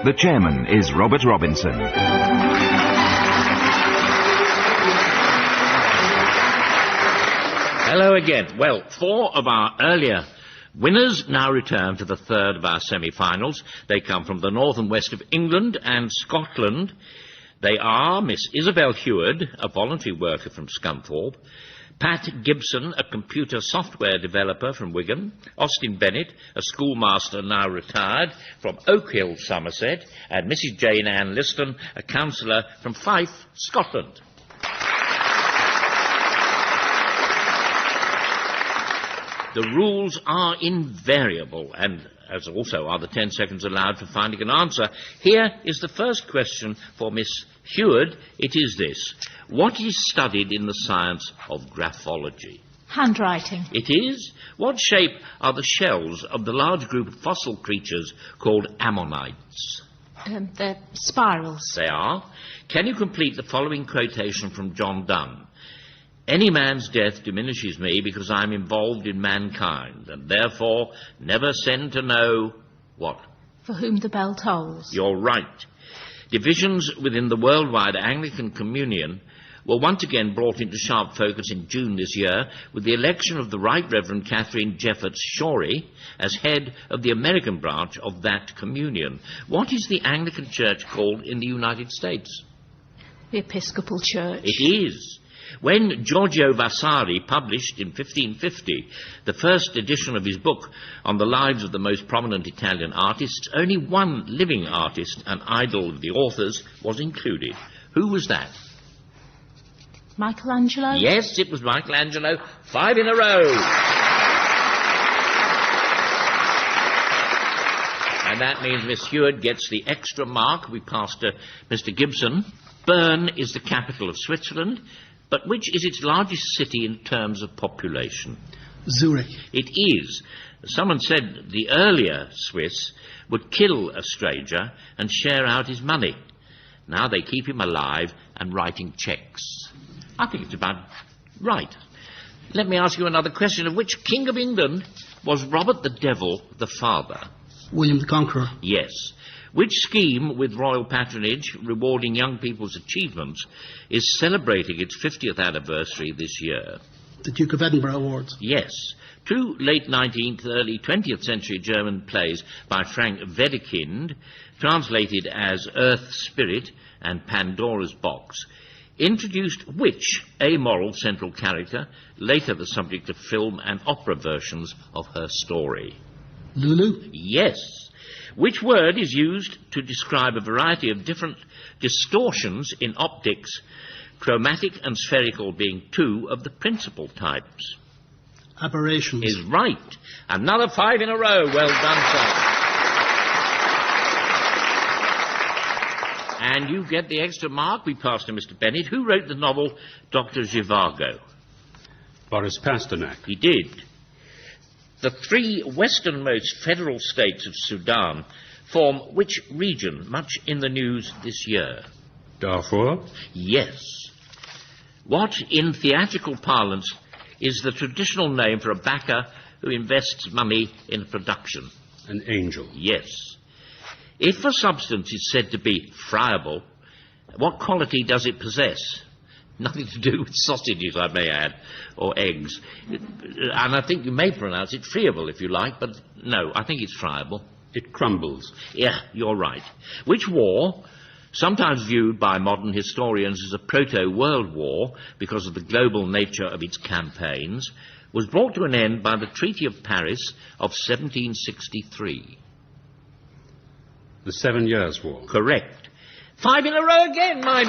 The chairman is Robert Robinson. Hello again. Well, 4 of our earlier winners now return to the third of our semi-finals. They come from the north and west of England and Scotland. They are Miss Isabel Heward, a voluntary worker from Scunthorpe, Pat Gibson, a computer software developer from Wigan, Austin Bennett, a schoolmaster now retired from Oak Hill, Somerset, and Mrs. Jane Ann Liston, a councillor from Fife, Scotland. The rules are invariable, and as also are the 10 seconds allowed for finding an answer. Here is the first question for Miss Heward. It is this. What is studied in the science of graphology? Handwriting. It is. What shape are the shells of the large group of fossil creatures called ammonites? They're spirals. They are. Can you complete the following quotation from John Donne? Any man's death diminishes me because I am involved in mankind, and therefore never send to know what? For whom the bell tolls. You're right. Divisions within the worldwide Anglican Communion were once again brought into sharp focus in June this year with the election of the Right Reverend Catherine Jeffords Shorey as head of the American branch of that communion. What is the Anglican Church called in the United States? The Episcopal Church. It is. When Giorgio Vasari published in 1550 the first edition of his book on the lives of the most prominent Italian artists, only one living artist, an idol of the author's, was included. Who was that? Michelangelo? Yes, it was Michelangelo. 5 in a row. And that means Miss Heward gets the extra mark. We pass to Mr. Gibson. Bern is the capital of Switzerland. But which is its largest city in terms of population? Zurich. It is. Someone said the earlier Swiss would kill a stranger and share out his money. Now they keep him alive and writing cheques. I think it's about right. Let me ask you another question. Of which King of England was Robert the Devil the father? William the Conqueror. Yes. Which scheme with royal patronage rewarding young people's achievements is celebrating its 50th anniversary this year? The Duke of Edinburgh Awards. Yes. 2 late 19th, early 20th century German plays by Frank Wedekind, translated as Earth Spirit and Pandora's Box, introduced which amoral central character, later the subject of film and opera versions of her story? Lulu. Yes. Which word is used to describe a variety of different distortions in optics, chromatic and spherical being 2 of the principal types? Aberrations. Is right. Another 5 in a row. Well done, sir. And you get the extra mark. We pass to Mr. Bennett. Who wrote the novel Dr. Zhivago? Boris Pasternak. He did. The 3 westernmost federal states of Sudan form which region, much in the news this year? Darfur. Yes. What, in theatrical parlance, is the traditional name for a backer who invests money in production? An angel. Yes. If a substance is said to be friable, what quality does it possess? Nothing to do with sausages, I may add, or eggs. And I think you may pronounce it friable, if you like, but no, I think it's friable. It crumbles. Yeah, you're right. Which war, sometimes viewed by modern historians as a proto-world war because of the global nature of its campaigns, was brought to an end by the Treaty of Paris of 1763? The 7 Years' War. Correct. 5 in a row again. My.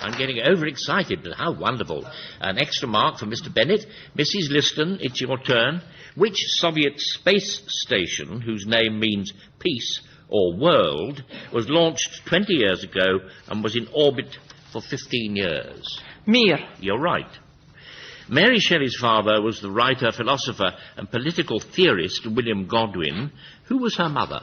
I'm getting overexcited, but how wonderful. An extra mark for Mr. Bennett. Mrs. Liston, it's your turn. Which Soviet space station, whose name means peace or world, was launched 20 years ago and was in orbit for 15 years? Mir. You're right. Mary Shelley's father was the writer, philosopher and political theorist William Godwin. Who was her mother?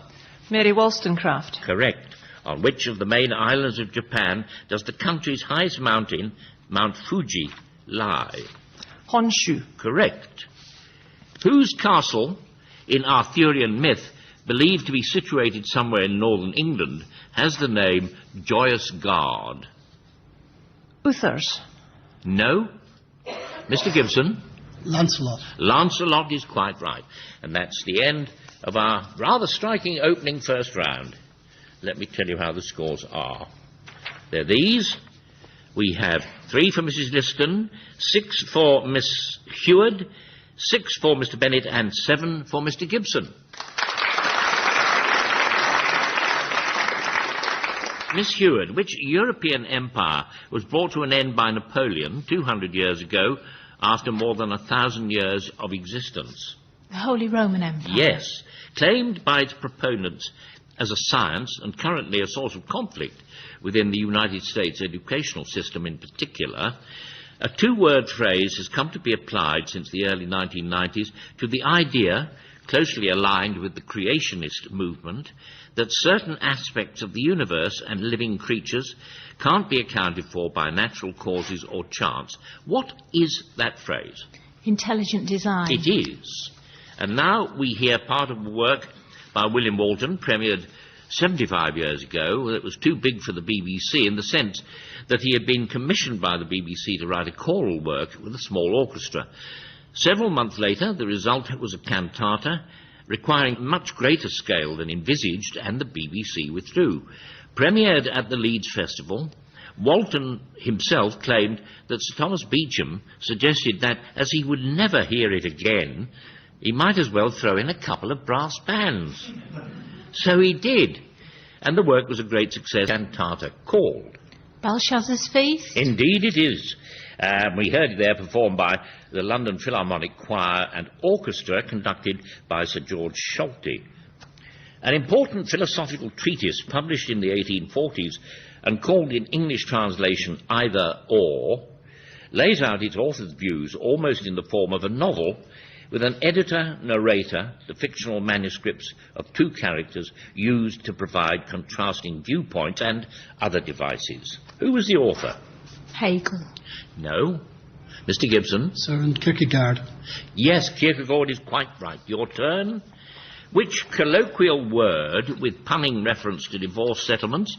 Mary Wollstonecraft. Correct. On which of the main islands of Japan does the country's highest mountain, Mount Fuji, lie? Honshu. Correct. Whose castle, in Arthurian myth, believed to be situated somewhere in northern England, has the name Joyous Guard? Uther's. No. Mr. Gibson? Lancelot. Lancelot is quite right. And that's the end of our rather striking opening first round. Let me tell you how the scores are. They're these. We have 3 for Mrs. Liston, 6 for Miss Heward, 6 for Mr. Bennett, and 7 for Mr. Gibson. Miss Heward, which European empire was brought to an end by Napoleon 200 years ago after more than 1,000 years of existence? The Holy Roman Empire. Yes, claimed by its proponents as a science and currently a source of conflict within the United States educational system in particular, a 2-word phrase has come to be applied since the early 1990s to the idea, closely aligned with the creationist movement, that certain aspects of the universe and living creatures can't be accounted for by natural causes or chance. What is that phrase? Intelligent design. It is. And now we hear part of the work by William Walton, premiered 75 years ago, that was too big for the BBC in the sense that he had been commissioned by the BBC to write a choral work with a small orchestra. Several months later, the result was a cantata requiring much greater scale than envisaged, and the BBC withdrew. Premiered at the Leeds Festival, Walton himself claimed that Sir Thomas Beecham suggested that, as he would never hear it again, he might as well throw in a couple of brass bands. So he did, and the work was a great success, cantata called Belshazzar's Feast. Indeed it is. We heard it there performed by the London Philharmonic Choir and Orchestra, conducted by Sir George Sholto. An important philosophical treatise published in the 1840s and called in English translation Either Or, lays out its author's views almost in the form of a novel, with an editor-narrator, the fictional manuscripts of 2 characters used to provide contrasting viewpoints and other devices. Who was the author? Hegel. No. Mr. Gibson? Søren Kierkegaard. Yes, Kierkegaard is quite right. Your turn. Which colloquial word, with punning reference to divorce settlements,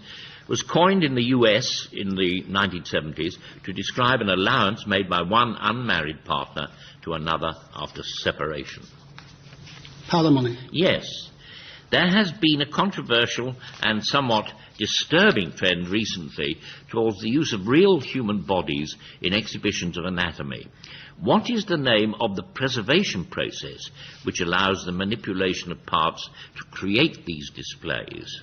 was coined in the US in the 1970s to describe an allowance made by one unmarried partner to another after separation? Palimony. Yes. There has been a controversial and somewhat disturbing trend recently towards the use of real human bodies in exhibitions of anatomy. What is the name of the preservation process which allows the manipulation of parts to create these displays?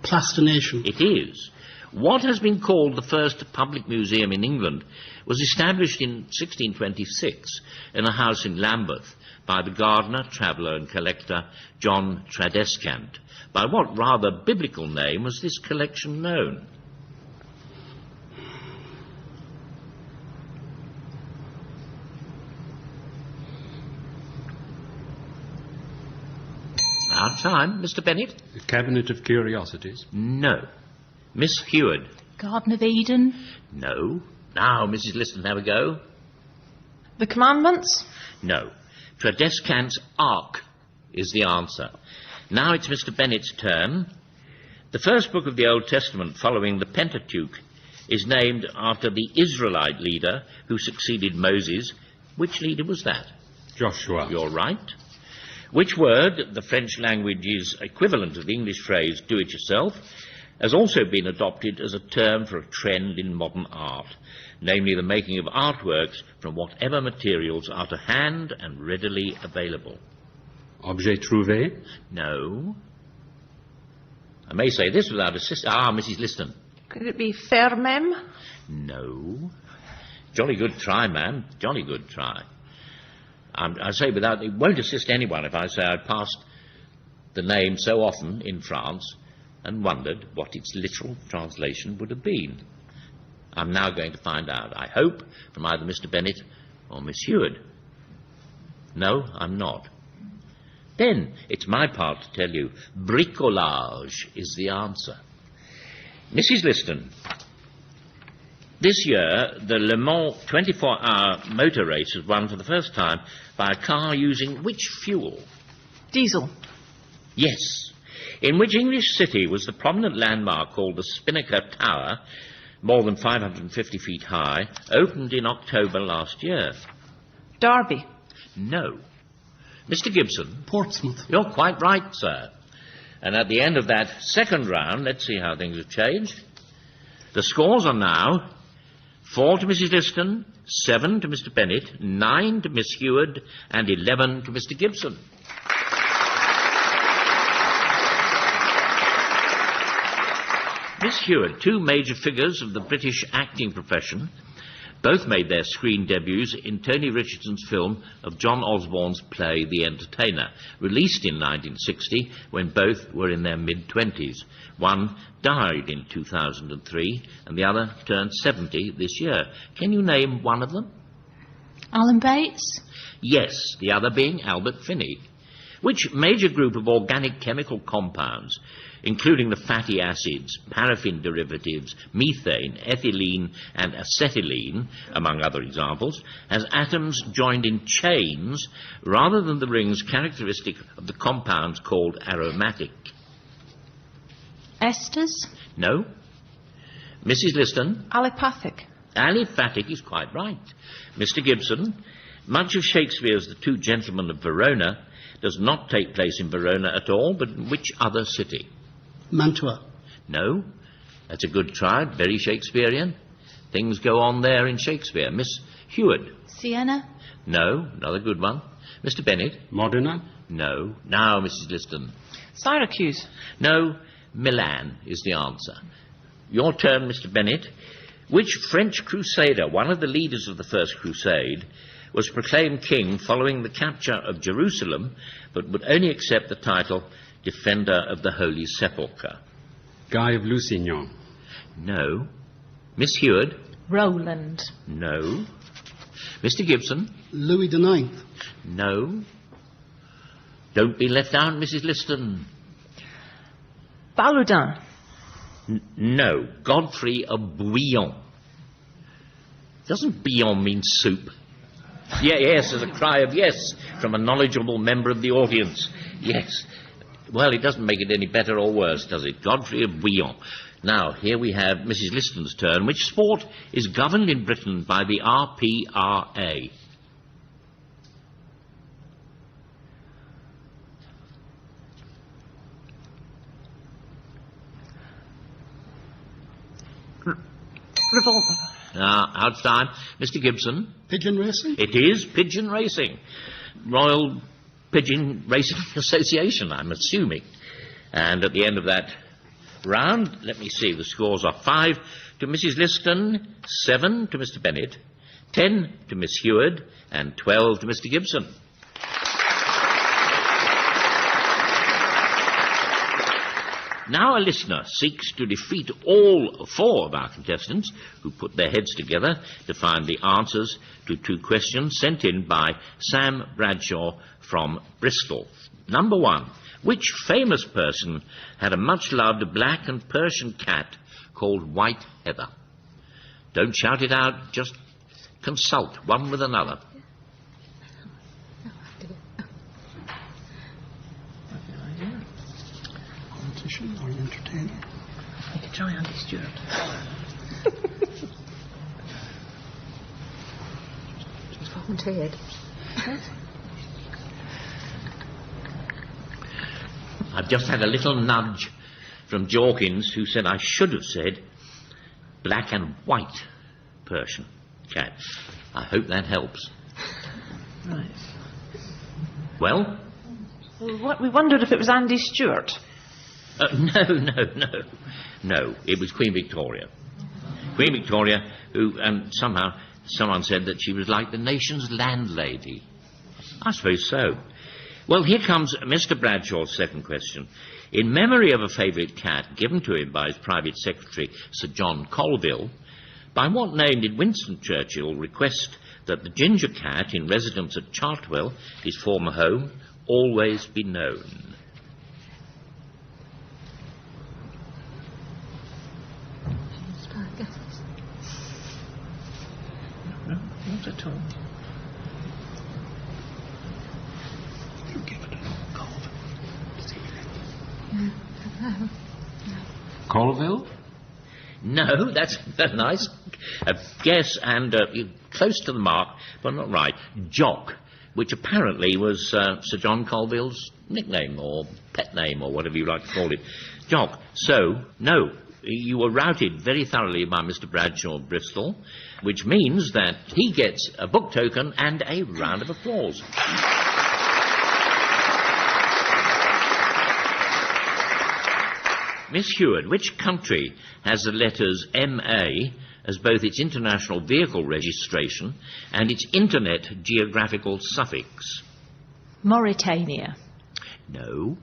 Plastination. It is. What has been called the first public museum in England was established in 1626 in a house in Lambeth by the gardener, traveller and collector John Tradescant. By what rather biblical name was this collection known? Our time, Mr. Bennett? The Cabinet of Curiosities. No. Miss Heward? Garden of Eden. No. Now, Mrs. Liston, have a go. The Commandments. No. Tradescant's Ark is the answer. Now it's Mr. Bennett's turn. The first book of the Old Testament following the Pentateuch is named after the Israelite leader who succeeded Moses. Which leader was that? Joshua. You're right. Which word, the French language's equivalent of the English phrase do-it-yourself, has also been adopted as a term for a trend in modern art, namely the making of artworks from whatever materials are to hand and readily available? Objet trouvé. No. I may say this without assistance. Mrs. Liston. Could it be faire même? No. Jolly good try, ma'am. Jolly good try. I say without, it won't assist anyone if I say I passed the name so often in France and wondered what its literal translation would have been. I'm now going to find out, I hope, from either Mr. Bennett or Miss Heward. No, I'm not. Then it's my part to tell you, bricolage is the answer. Mrs. Liston, This year, the Le Mans 24-hour motor race was won for the first time by a car using which fuel? Diesel. Yes. In which English city was the prominent landmark called the Spinnaker Tower, more than 550 feet high, opened in October last year? Derby. No. Mr. Gibson? Portsmouth. You're quite right, sir. And at the end of that second round, let's see how things have changed. The scores are now 4 to Mrs. Liston, 7 to Mr. Bennett, 9 to Miss Heward, and 11 to Mr. Gibson. Miss Heward, two major figures of the British acting profession, both made their screen debuts in Tony Richardson's film of John Osborne's play The Entertainer, released in 1960 when both were in their mid-20s. One died in 2003 and the other turned 70 this year. Can you name one of them? Alan Bates? Yes, the other being Albert Finney. Which major group of organic chemical compounds, including the fatty acids, paraffin derivatives, methane, ethylene, and acetylene, among other examples, has atoms joined in chains rather than the rings characteristic of the compounds called aromatic? Esters? No. Mrs. Liston? Allopathic. Aliphatic is quite right. Mr. Gibson, much of Shakespeare's The Two Gentlemen of Verona does not take place in Verona at all, but in which other city? Mantua. No. That's a good try, very Shakespearean. Things go on there in Shakespeare. Miss Heward? Siena? No, another good one. Mr. Bennett? Modena? No. Now, Mrs. Liston? Syracuse. No, Milan is the answer. Your turn, Mr. Bennett. Which French crusader, one of the leaders of the First Crusade, was proclaimed king following the capture of Jerusalem, but would only accept the title Defender of the Holy Sepulchre? Guy of Lusignan? No. Miss Heward? Roland? No. Mr. Gibson? Louis IX. No. Don't be left out, Mrs. Liston. Baroudin. No. Godfrey of Bouillon. Doesn't bouillon mean soup? Yeah, yes, there's a cry of yes from a knowledgeable member of the audience. Yes. Well, it doesn't make it any better or worse, does it? Godfrey of Bouillon. Now, here we have Mrs. Liston's turn. Which sport is governed in Britain by the RPRA? Revolver. Out of time. Mr. Gibson? Pigeon racing. It is pigeon racing. Royal Pigeon Racing Association, I'm assuming. And at the end of that round, let me see, the scores are 5 to Mrs. Liston, 7 to Mr. Bennett, 10 to Miss Heward, and 12 to Mr. Gibson. Now a listener seeks to defeat all 4 of our contestants who put their heads together to find the answers to 2 questions sent in by Sam Bradshaw from Bristol. Number 1. Which famous person had a much-loved black and Persian cat called White Heather? Don't shout it out, just consult one with another. Politician or an entertainer? You could try Andy Stewart. She's volunteered. I've just had a little nudge from Jorkins, who said I should have said black and white Persian cat. I hope that helps. Right. Well? We wondered if it was Andy Stewart. No, it was Queen Victoria. Queen Victoria, who, and somehow someone said that she was like the nation's landlady. I suppose so. Well, here comes Mr. Bradshaw's second question. In memory of a favourite cat given to him by his private secretary, Sir John Colville, by what name did Winston Churchill request that the ginger cat in residence at Chartwell, his former home, always be known? Not at all. You give it a call. Colville? No, that's very nice. Guess, and you're close to the mark, but not right. Jock, which apparently was Sir John Colville's nickname or pet name or whatever you like to call it. Jock. So, no, you were routed very thoroughly by Mr. Bradshaw Bristol, which means that he gets a book token and a round of applause. Miss Heward, which country has the letters MA as both its international vehicle registration and its internet geographical suffix? Mauritania. No.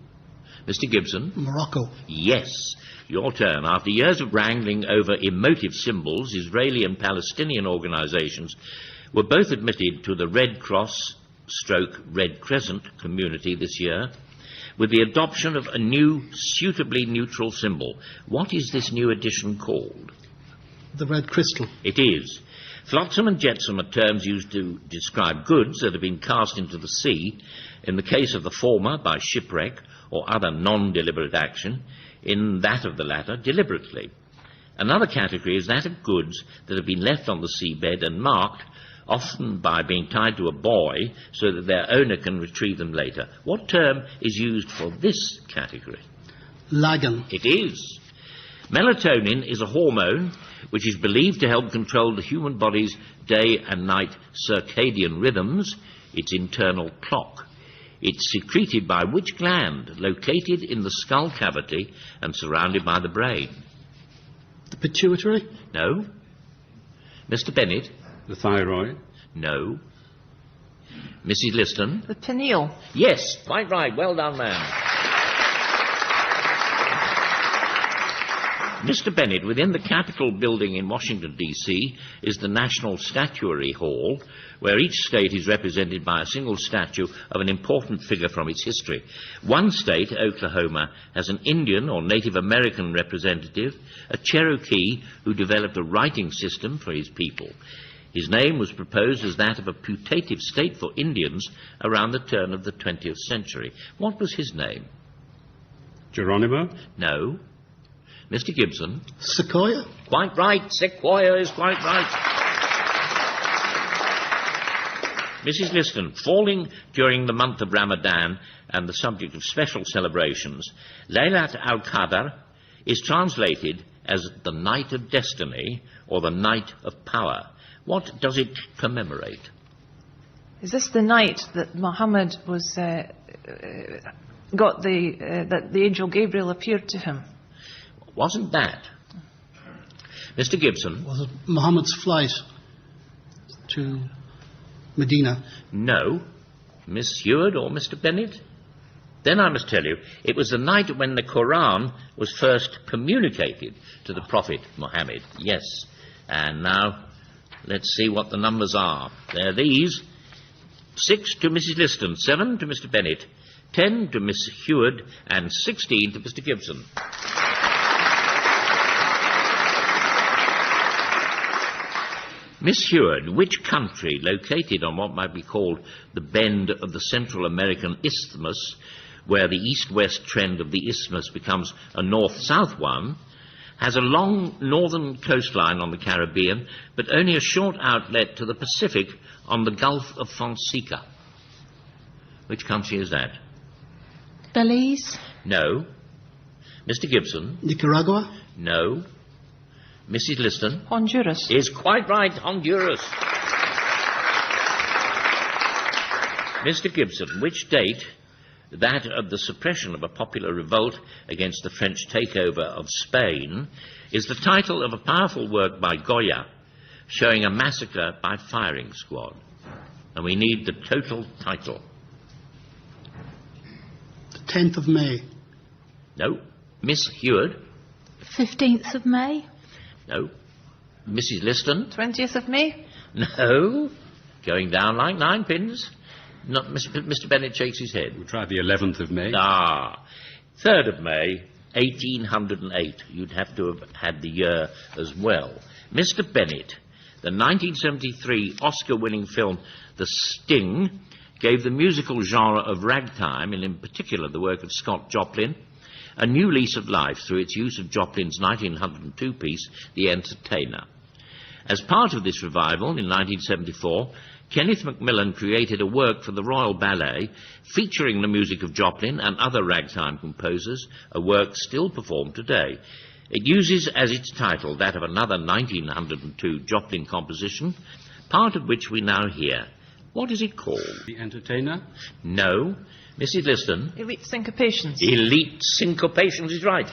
Mr. Gibson? Morocco. Yes. Your turn. After years of wrangling over emotive symbols, Israeli and Palestinian organizations were both admitted to the Red Cross / Red Crescent community this year with the adoption of a new, suitably neutral symbol. What is this new addition called? The red crystal. It is. Flotsam and jetsam are terms used to describe goods that have been cast into the sea, in the case of the former by shipwreck or other non-deliberate action, in that of the latter deliberately. Another category is that of goods that have been left on the seabed and marked, often by being tied to a buoy so that their owner can retrieve them later. What term is used for this category? Lagan. It is. Melatonin is a hormone which is believed to help control the human body's day and night circadian rhythms, its internal clock. It's secreted by which gland, located in the skull cavity and surrounded by the brain? The pituitary. No. Mr. Bennett? The thyroid? No. Mrs. Liston? The pineal. Yes, quite right. Well done, ma'am. Mr. Bennett, within the Capitol building in Washington, D.C., is the National Statuary Hall, where each state is represented by a single statue of an important figure from its history. One state, Oklahoma, has an Indian or Native American representative, a Cherokee who developed a writing system for his people. His name was proposed as that of a putative state for Indians around the turn of the 20th century. What was his name? Geronimo? No. Mr. Gibson? Sequoia. Quite right. Sequoia is quite right. Mrs. Liston, falling during the month of Ramadan and the subject of special celebrations, Laylat al-Qadr is translated as the Night of Destiny or the Night of Power. What does it commemorate? Is this the night that Muhammad was that the angel Gabriel appeared to him? Wasn't that? Mr. Gibson? Was it Muhammad's flight to Medina? No. Miss Heward or Mr. Bennett? Then I must tell you, it was the night when the Quran was first communicated to the Prophet Muhammad. Yes. And now, let's see what the numbers are. They're these. 6 to Mrs. Liston, 7 to Mr. Bennett, 10 to Miss Heward, and 16 to Mr. Gibson. Miss Heward, which country, located on what might be called the bend of the Central American Isthmus, where the east-west trend of the isthmus becomes a north-south one, has a long northern coastline on the Caribbean, but only a short outlet to the Pacific on the Gulf of Fonseca? Which country is that? Belize. No. Mr. Gibson? Nicaragua. No. Mrs. Liston? Honduras. Is quite right, Honduras. Mr. Gibson, which date, that of the suppression of a popular revolt against the French takeover of Spain, is the title of a powerful work by Goya showing a massacre by firing squad? And we need the total title. The 10th of May. No. Miss Heward? 15th of May. No. Mrs. Liston? 20th of May. No. Going down like 9 pins. Not Mr. Bennett shakes his head. We'll try the 11th of May. 3rd of May, 1808. You'd have to have had the year as well. Mr. Bennett, The 1973 Oscar-winning film The Sting gave the musical genre of ragtime, and in particular the work of Scott Joplin, a new lease of life through its use of Joplin's 1902 piece, The Entertainer. As part of this revival, in 1974, Kenneth Macmillan created a work for the Royal Ballet featuring the music of Joplin and other ragtime composers, a work still performed today. It uses as its title that of another 1902 Joplin composition, part of which we now hear. What is it called? The Entertainer? No. Mrs. Liston? Elite syncopations. Elite syncopations is right.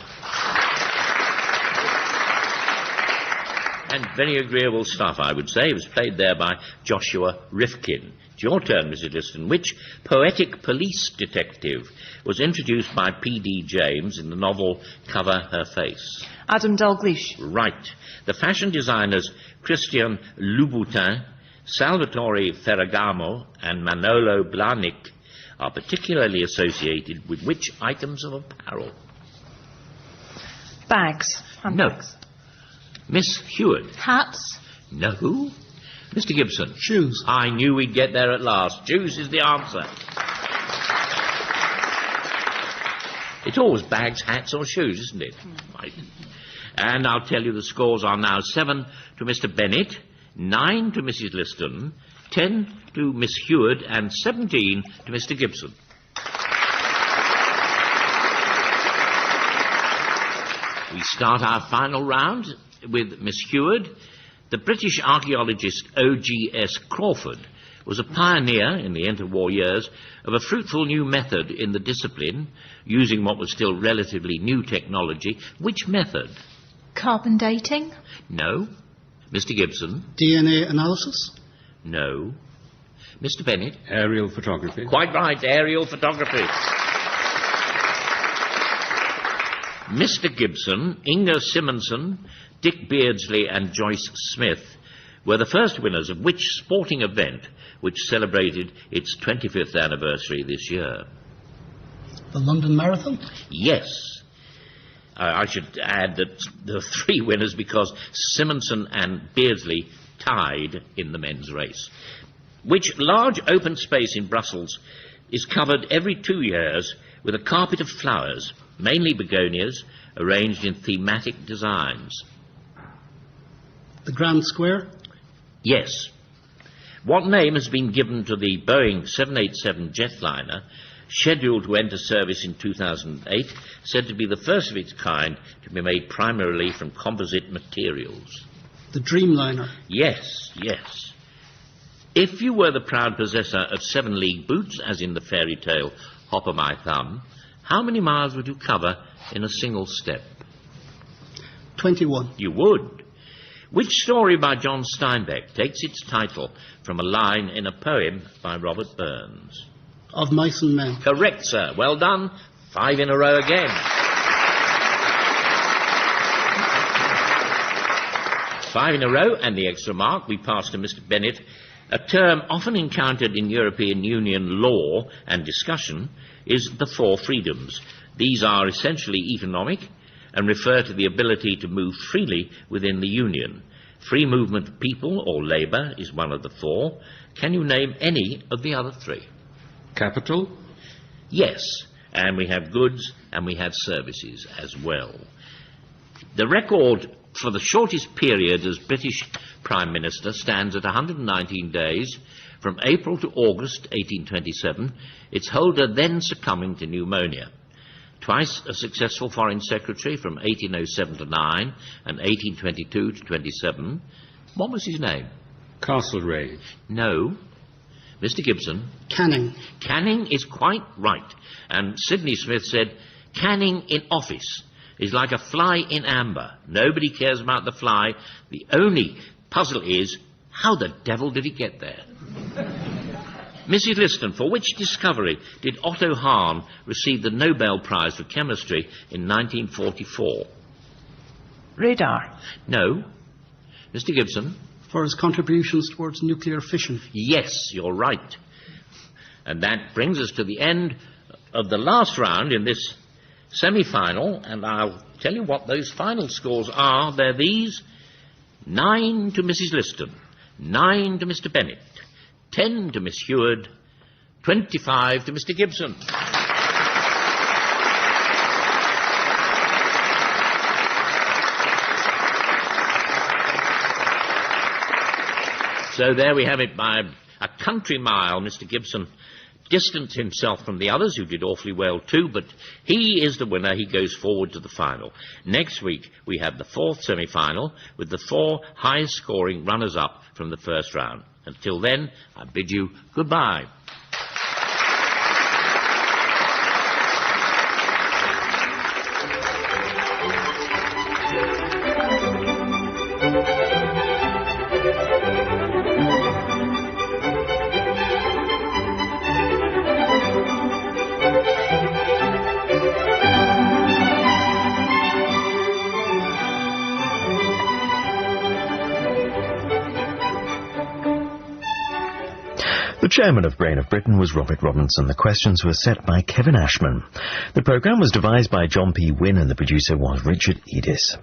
And very agreeable stuff, I would say. It was played there by Joshua Rifkin. It's your turn, Mrs. Liston. Which poetic police detective was introduced by P.D. James in the novel Cover Her Face? Adam Dalgleish. Right. The fashion designers Christian Louboutin, Salvatore Ferragamo and Manolo Blahnik are particularly associated with which items of apparel? Bags. Handbags. Miss Hewitt? Hats. No. Mr. Gibson? Shoes. I knew we'd get there at last. Shoes is the answer. It's always bags, hats or shoes, isn't it? Right. And I'll tell you the scores are now 7 to Mr. Bennett, 9 to Mrs. Liston, 10 to Miss Hewitt, and 17 to Mr. Gibson. We start our final round with Miss Hewitt. The British archaeologist O.G.S. Crawford was a pioneer in the interwar years of a fruitful new method in the discipline, using what was still relatively new technology. Which method? Carbon dating. No. Mr. Gibson? DNA analysis. No. Mr. Bennett? Aerial photography? Quite right, aerial photography. Mr. Gibson, Inga Simonson, Dick Beardsley and Joyce Smith were the first winners of which sporting event which celebrated its 25th anniversary this year? The London Marathon. Yes. I should add that there are 3 winners because Simonson and Beardsley tied in the men's race. Which large open space in Brussels is covered every 2 years with a carpet of flowers, mainly begonias, arranged in thematic designs? The Grand Square. Yes. What name has been given to the Boeing 787 jetliner, scheduled to enter service in 2008, said to be the first of its kind to be made primarily from composite materials? The Dreamliner. Yes, yes. If you were the proud possessor of 7 league boots, as in the fairy tale Hop o' My Thumb, how many miles would you cover in a single step? 21. You would. Which story by John Steinbeck takes its title from a line in a poem by Robert Burns? Of Mice and Men. Correct, sir. Well done. 5 in a row again. 5 in a row, and the extra mark we pass to Mr. Bennett. A term often encountered in European Union law and discussion is the 4 freedoms. These are essentially economic and refer to the ability to move freely within the Union. Free movement of people or labour is one of the 4. Can you name any of the other 3? Capital? Yes, and we have goods and we have services as well. The record for the shortest period as British Prime Minister stands at 119 days, from April to August 1827, its holder then succumbing to pneumonia. Twice a successful Foreign Secretary from 1807 to 9 and 1822 to 27. What was his name? Castlereagh? No. Mr. Gibson? Canning. Canning is quite right. And Sidney Smith said, Canning in office is like a fly in amber. Nobody cares about the fly. The only puzzle is, how the devil did he get there? Mrs. Liston, for which discovery did Otto Hahn receive the Nobel Prize for Chemistry in 1944? Radar. No. Mr. Gibson? For his contributions towards nuclear fission. Yes, you're right. And that brings us to the end of the last round in this semi-final, and I'll tell you what those final scores are. They're these. 9 to Mrs. Liston, 9 to Mr. Bennett, 10 to Miss Heward, 25 to Mr. Gibson. So there we have it. By a country mile, Mr. Gibson distanced himself from the others, who did awfully well too, but he is the winner. He goes forward to the final. Next week, we have the 4th semi-final with the 4 highest-scoring runners-up from the first round. Until then, I bid you goodbye. The chairman of Brain of Britain was Robert Robinson. The questions were set by Kevin Ashman. The programme was devised by John P. Wynne and the producer was Richard Edis.